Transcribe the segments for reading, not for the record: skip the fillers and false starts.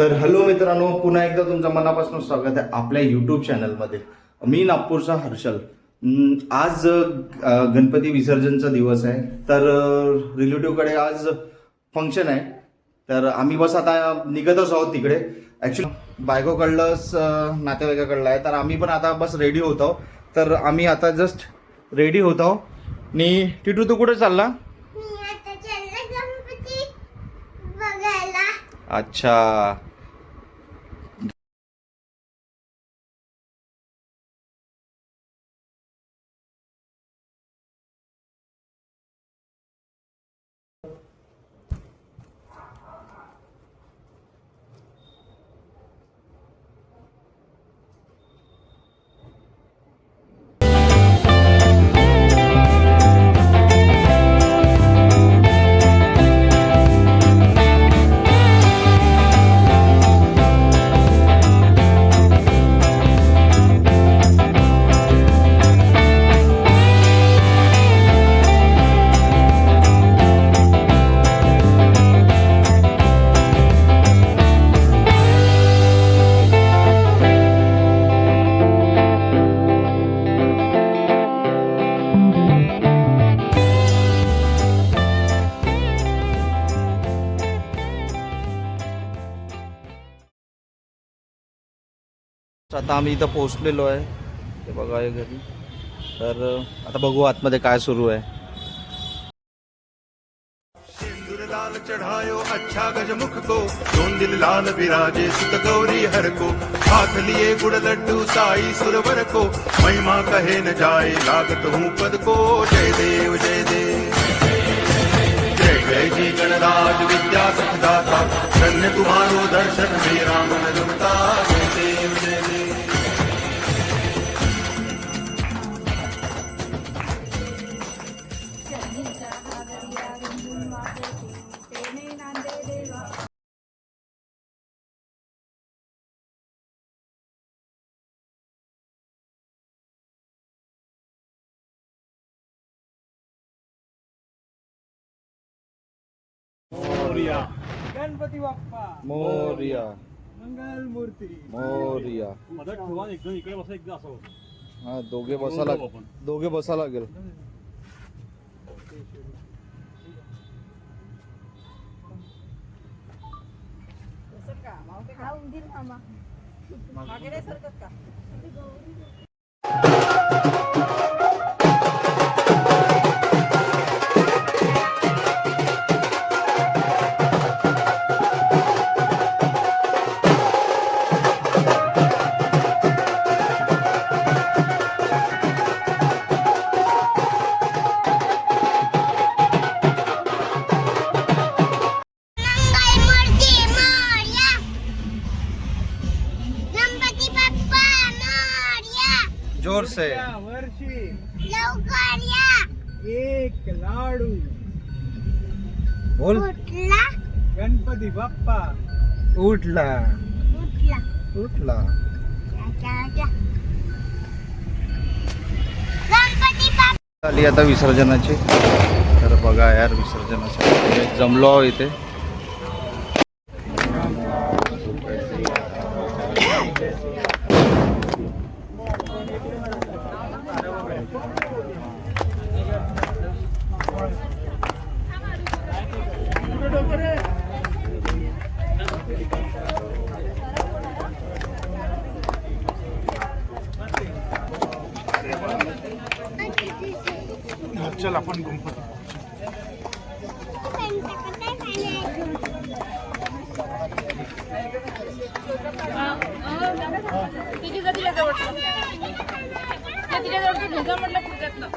तर हॅलो मित्रांनो, पुन्हा एकदा तुमचं मनापासून स्वागत आहे आपल्या यूट्यूब चॅनलमध्ये. मी नागपूरचा हर्षल. आज गणपती विसर्जनचा दिवस आहे. तर रिलेटिव्हकडे आज फंक्शन आहे. तर आम्ही बस आता निघतच आहोत तिकडे. ॲक्च्युली बायकोकडलंच नातेवाईकाकडलं आहे. तर आम्ही पण आता बस रेडी होत आहोत. तर आम्ही आता जस्ट रेडी होत आहोत. आणि टिटू तू कुठे चालला? अच्छा, आता आम्ही इथं पोहोचलेलो आहे. ते बघा हे घरी. तर आता बघू आतमध्ये काय सुरू आहे. सिंदूर लाल चढ़ायो अच्छा गजमुख को, सोन दिल लाल विराजे सुत गौरी हर को, हाथ लिए गुड़ लड्डू साई सुरवर को, महिमा कहे न जाए लागत हूँ पद को, जय देव जय देव जय जय जी गणराज विद्या सखदाता, धन्य तुम्हारो दर्शन मेरा मन रमता, जय देव जय देव. मोरया गणपती बाप्पा मोरया मंगल मूर्ती मोरया. मदत ठेवा, एकदम इकडे बसा, एकदम असं हा, दोघे बसा लागेल. जोर से वर्षी लवकर या. एक लाडू बोल. उठला गणपती बाप्पा उठला उठला उठला. गणपती बाप्पा आली आता विसर्जनाची. तर बघा यार, विसर्जनासाठी जमलो आहो इथे. चल आपण गणपती तिची गतीला जवळ तिच्या जवळ तुझा म्हटलं पुढच्यातलं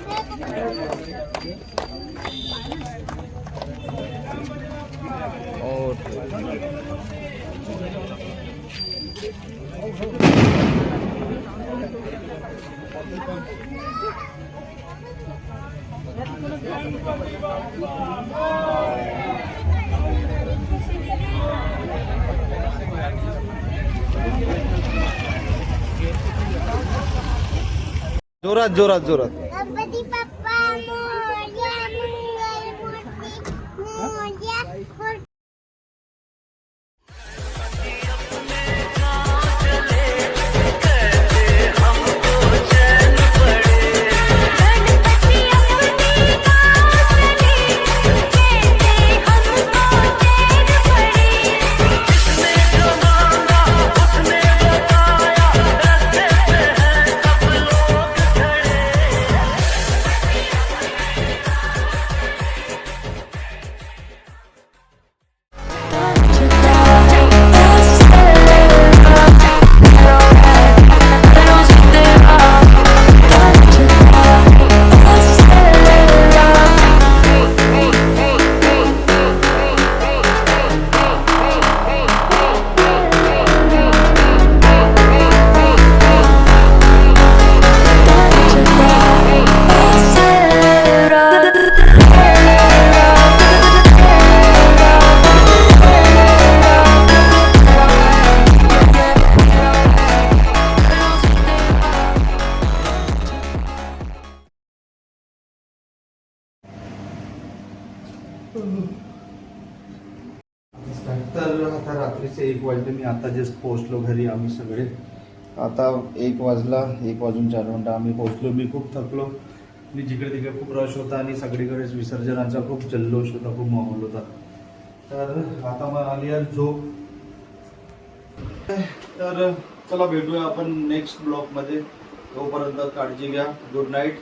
जोरात जोरात जोरात. गणपती बाप्पा मोरया मंगल मूर्ती मोरया. तर आता रात्रीचे 1 वाजले. मी आता जस्ट पोहोचलो घरी. आम्ही सगळे आता 1 वाजला, 1 वाजून 4 मिनटं आम्ही पोहोचलो. मी खूप थकलो. मी जिकडे तिकडे खूप रश होता आणि सगळीकडेच विसर्जनाचा खूप जल्लोष होता, खूप माहोल होता. तर आता मग आली आहे झोप. तर चला भेटूया आपण नेक्स्ट ब्लॉगमध्ये. तोपर्यंत काळजी घ्या. Good night.